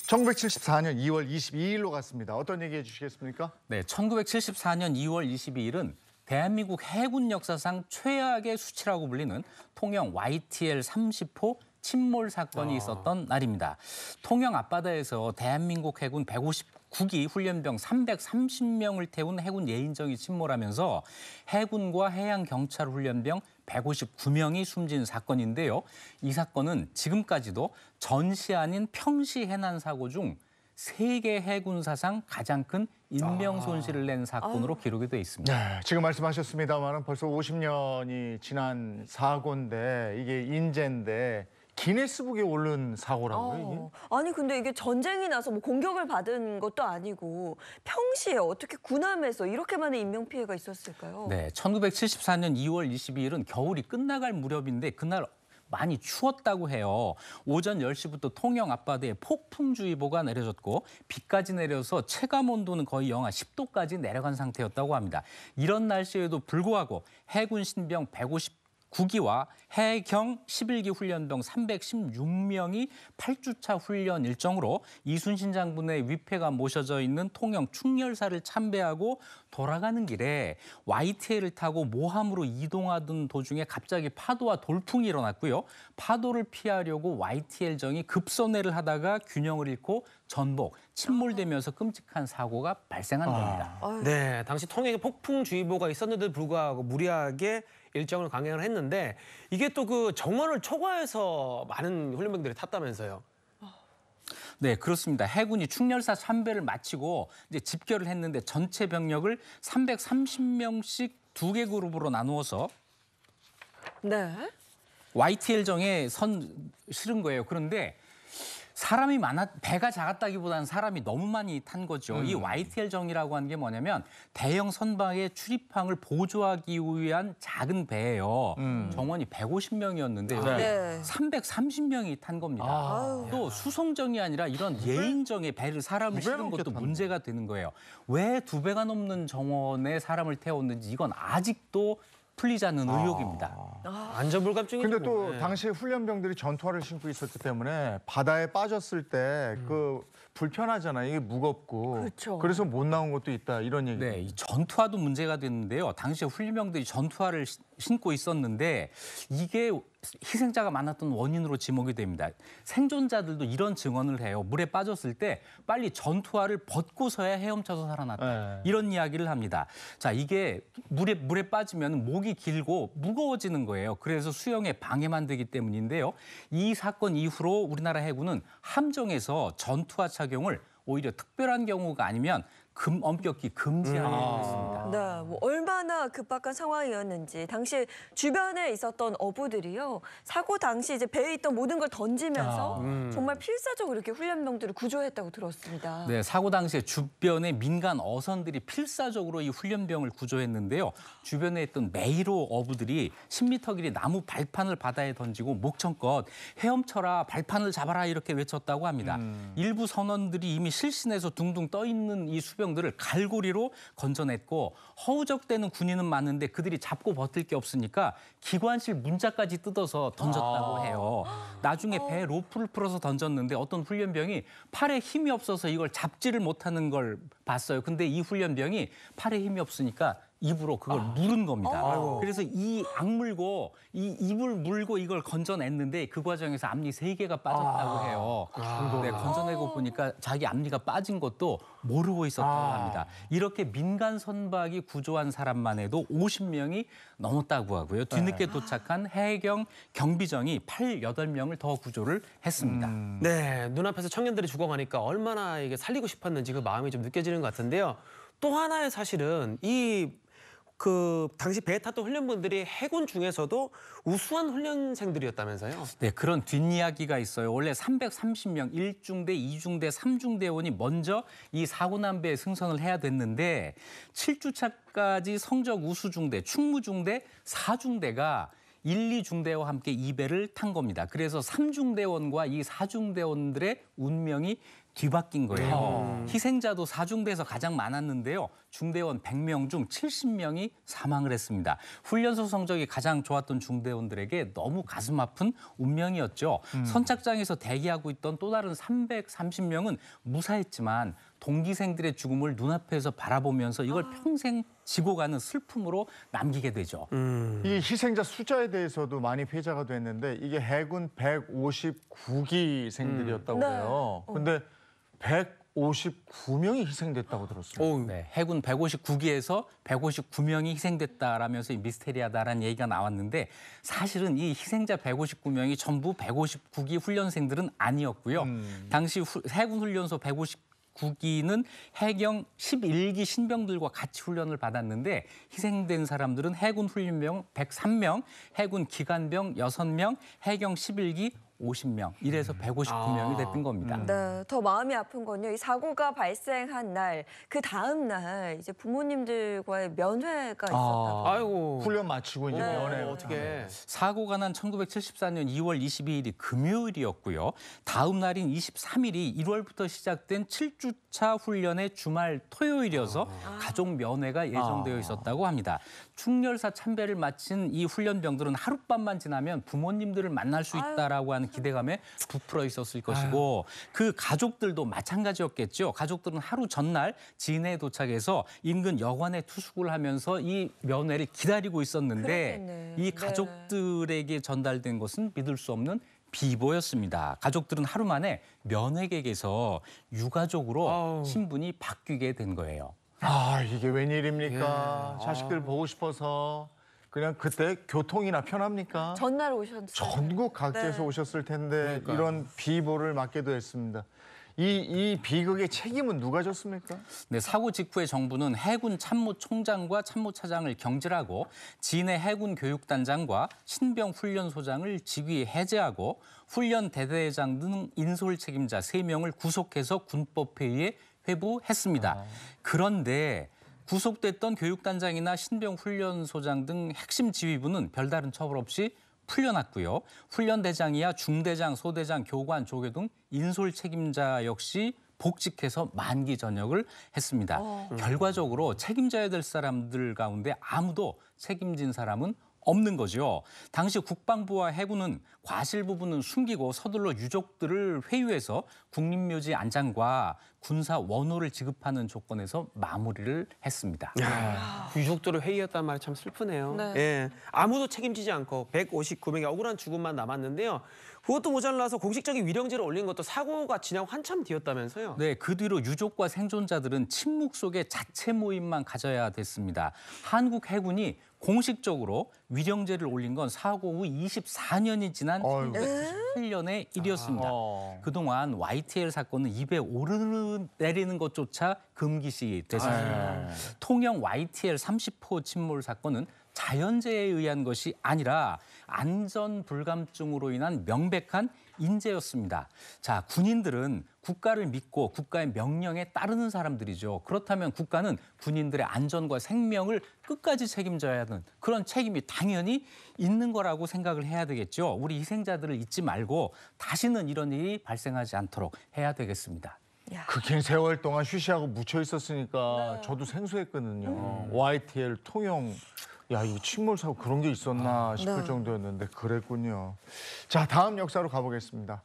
1974년 2월 22일로 갔습니다. 어떤 얘기 해주시겠습니까? 네, 1974년 2월 22일은 대한민국 해군 역사상 최악의 수치라고 불리는 통영 YTL 30호 침몰 사건이 있었던 날입니다. 통영 앞바다에서 대한민국 해군 159기 훈련병 330명을 태운 해군 예인정이 침몰하면서 해군과 해양경찰 훈련병 159명이 숨진 사건인데요. 이 사건은 지금까지도 전시 아닌 평시 해난 사고 중 세계 해군사상 가장 큰 인명 손실을 낸 사건으로 기록이 돼 있습니다. 네, 지금 말씀하셨습니다만 벌써 50년이 지난 사고인데 이게 인재인데 기네스북에 오른 사고라고요, 이게? 아니 근데 이게 전쟁이 나서 뭐 공격을 받은 것도 아니고 평시에 어떻게 군함에서 이렇게 많은 인명 피해가 있었을까요? 네, 1974년 2월 22일은 겨울이 끝나갈 무렵인데 그날 많이 추웠다고 해요. 오전 10시부터 통영 앞바다에 폭풍주의보가 내려졌고 비까지 내려서 체감 온도는 거의 영하 10도까지 내려간 상태였다고 합니다. 이런 날씨에도 불구하고 해군 신병 159기와 해경 11기 훈련병 316명이 8주차 훈련 일정으로 이순신 장군의 위패가 모셔져 있는 통영 충렬사를 참배하고 돌아가는 길에 YTL을 타고 모함으로 이동하던 도중에 갑자기 파도와 돌풍이 일어났고요. 파도를 피하려고 YTL정이 급선회를 하다가 균형을 잃고 전복, 침몰되면서 끔찍한 사고가 발생한 겁니다. 네, 당시 통영에 폭풍주의보가 있었는데도 불구하고 무리하게 일정을 강행을 했는데 이게 또 그 정원을 초과해서 많은 훈련병들이 탔다면서요. 네, 그렇습니다. 해군이 충렬사 참배를 마치고 이제 집결을 했는데 전체 병력을 330명씩 2개 그룹으로 나누어서 네. YTL정에 실은 거예요. 그런데 사람이 배가 작았다기보다는 사람이 너무 많이 탄 거죠. 이 YTL정이라고 하는 게 뭐냐면 대형 선박의 출입항을 보조하기 위한 작은 배예요. 정원이 150명이었는데 네. 330명이 탄 겁니다. 또 수송정이 아니라 이런 예인정에 배를 사람을 실은 것도 문제가 되는 거예요. 왜 2배가 넘는 정원에 사람을 태웠는지 이건 아직도 풀리지 않는 의혹입니다. 안전불감증이죠. 근데 또 네. 당시에 훈련병들이 전투화를 신고 있었기 때문에 바다에 빠졌을 때 그 불편하잖아요. 이게 무겁고. 그렇죠. 그래서 못 나온 것도 있다. 이런 얘기. 네, 이 전투화도 문제가 됐는데요. 당시에 훈련병들이 전투화를 신고 있었는데 이게 희생자가 많았던 원인으로 지목이 됩니다. 생존자들도 이런 증언을 해요. 물에 빠졌을 때 빨리 전투화를 벗고서야 헤엄쳐서 살아났다. 네. 이런 이야기를 합니다. 자, 이게 물에 빠지면 목이 길고 무거워지는 거예요. 그래서 수영에 방해만 되기 때문인데요. 이 사건 이후로 우리나라 해군은 함정에서 전투화 착용을 오히려 특별한 경우가 아니면 엄격히 금지하고 있습니다. 네, 뭐 얼마나 급박한 상황이었는지 당시 주변에 있었던 어부들이요 사고 당시 이제 배에 있던 모든 걸 던지면서 정말 필사적으로 이렇게 훈련병들을 구조했다고 들었습니다. 네, 사고 당시에 주변의 민간 어선들이 필사적으로 이 훈련병을 구조했는데요. 주변에 있던 메이로 어부들이 10m 길이 나무 발판을 바다에 던지고 목청껏 헤엄쳐라 발판을 잡아라 이렇게 외쳤다고 합니다. 일부 선원들이 이미 실신해서 둥둥 떠 있는 이 수병들을 갈고리로 건져냈고 허우적대는 군인은 많은데 그들이 잡고 버틸 게 없으니까 기관실 문짝까지 뜯어서 던졌다고 해요. 나중에 배에 로프를 풀어서 던졌는데 어떤 훈련병이 팔에 힘이 없어서 이걸 잡지를 못하는 걸 봤어요. 근데 이 훈련병이 팔에 힘이 없으니까 입으로 그걸 물은 겁니다. 그래서 이 입을 물고 이걸 건져냈는데 그 과정에서 앞니 3개가 빠졌다고 해요. 네, 건져내고 보니까 자기 앞니가 빠진 것도 모르고 있었다고 합니다. 이렇게 민간 선박이 구조한 사람만 해도 50명이 넘었다고 하고요. 뒤늦게 도착한 해경 경비정이 8-8명을 더 구조를 했습니다. 네, 눈앞에서 청년들이 죽어가니까 얼마나 이게 살리고 싶었는지 그 마음이 좀 느껴지는 것 같은데요. 또 하나의 사실은 당시 배에 탔던 훈련분들이 해군 중에서도 우수한 훈련생들이었다면서요? 네, 그런 뒷이야기가 있어요. 원래 330명, 1중대, 2중대, 3중대원이 먼저 이 사고 난 배에 승선을 해야 됐는데 7주차까지 성적 우수중대, 충무중대, 4중대가 1, 2중대와 함께 이 배를 탄 겁니다. 그래서 3중대원과 이 4중대원들의 운명이 뒤바뀐 거예요. 희생자도 사중대에서 가장 많았는데요. 중대원 100명 중 70명이 사망을 했습니다. 훈련소 성적이 가장 좋았던 중대원들에게 너무 가슴 아픈 운명이었죠. 선착장에서 대기하고 있던 또 다른 330명은 무사했지만 동기생들의 죽음을 눈앞에서 바라보면서 이걸 평생 지고 가는 슬픔으로 남기게 되죠. 이 희생자 숫자에 대해서도 많이 피해자가 됐는데 이게 해군 159기생들이었다고 네. 해요. 근데 159명이 희생됐다고 들었어요. 네, 해군 159기에서 159명이 희생됐다라면서 이 미스테리하다라는 얘기가 나왔는데 사실은 이 희생자 159명이 전부 159기 훈련생들은 아니었고요. 당시 해군 훈련소 159기는 해경 11기 신병들과 같이 훈련을 받았는데 희생된 사람들은 해군 훈련병 103명, 해군 기관병 6명, 해경 11기 50명, 이래서 159명이 됐던 겁니다. 네, 더 마음이 아픈 건요. 이 사고가 발생한 날, 그 다음 날 이제 부모님들과의 면회가 있었다고. 아이고. 훈련 마치고 이제 면회 어떻게? 사고가 난 1974년 2월 22일이 금요일이었고요. 다음 날인 23일이 1월부터 시작된 7주차 훈련의 주말 토요일이어서 가족 면회가 예정되어 있었다고 합니다. 충렬사 참배를 마친 이 훈련병들은 하룻밤만 지나면 부모님들을 만날 수 있다라고 하는 기대감에 부풀어 있었을 것이고 그 가족들도 마찬가지였겠죠. 가족들은 하루 전날 진해에 도착해서 인근 여관에 투숙을 하면서 이 면회를 기다리고 있었는데 그렇겠네. 이 네. 가족들에게 전달된 것은 믿을 수 없는 비보였습니다. 가족들은 하루 만에 면회객에서 유가족으로 아우. 신분이 바뀌게 된 거예요. 아, 이게 웬일입니까? 자식들 보고 싶어서 그냥 그때 교통이나 편합니까? 전날 오셨어요. 전국 각지에서 네. 오셨을 텐데 그러니까요. 이런 비보를 맞게도 했습니다. 이 비극의 책임은 누가 졌습니까? 네, 사고 직후에 정부는 해군 참모총장과 참모차장을 경질하고 진해 해군 교육단장과 신병 훈련소장을 직위 해제하고 훈련 대대장 등 인솔 책임자 3명을 구속해서 군법회의에 회부했습니다. 그런데 구속됐던 교육단장이나 신병 훈련소장 등 핵심 지휘부는 별다른 처벌 없이 풀려났고요. 훈련대장이야 중대장, 소대장, 교관, 조교 등 인솔 책임자 역시 복직해서 만기 전역을 했습니다. 결과적으로 책임져야 될 사람들 가운데 아무도 책임진 사람은 없는 거죠. 당시 국방부와 해군은 과실 부분은 숨기고 서둘러 유족들을 회유해서 국립묘지 안장과 군사 원호를 지급하는 조건에서 마무리를 했습니다. 유족들을 회의했단 말이 참 슬프네요. 네. 예, 아무도 책임지지 않고 159명의 억울한 죽음만 남았는데요. 그것도 모자라서 공식적인 위령제를 올린 것도 사고가 지나고 한참 뒤였다면서요. 네, 그 뒤로 유족과 생존자들은 침묵 속에 자체 모임만 가져야 됐습니다. 한국 해군이 공식적으로 위령제를 올린 건 사고 후 24년이 지난 어이구. 1998년의 일이었습니다. 그동안 YTL 사건은 입에 오르내리는 것조차 금기시 됐습니다. 통영 YTL 30호 침몰 사건은 자연재해에 의한 것이 아니라 안전 불감증으로 인한 명백한 인재였습니다. 자, 군인들은 국가를 믿고 국가의 명령에 따르는 사람들이죠. 그렇다면 국가는 군인들의 안전과 생명을 끝까지 책임져야 하는 그런 책임이 당연히 있는 거라고 생각을 해야 되겠죠. 우리 희생자들을 잊지 말고 다시는 이런 일이 발생하지 않도록 해야 되겠습니다. 그 긴 세월 동안 쉬쉬하고 묻혀 있었으니까 저도 생소했거든요. YTL 통영. 야, 이거 침몰 사고 그런 게 있었나 싶을 정도였는데 그랬군요. 자, 다음 역사로 가보겠습니다.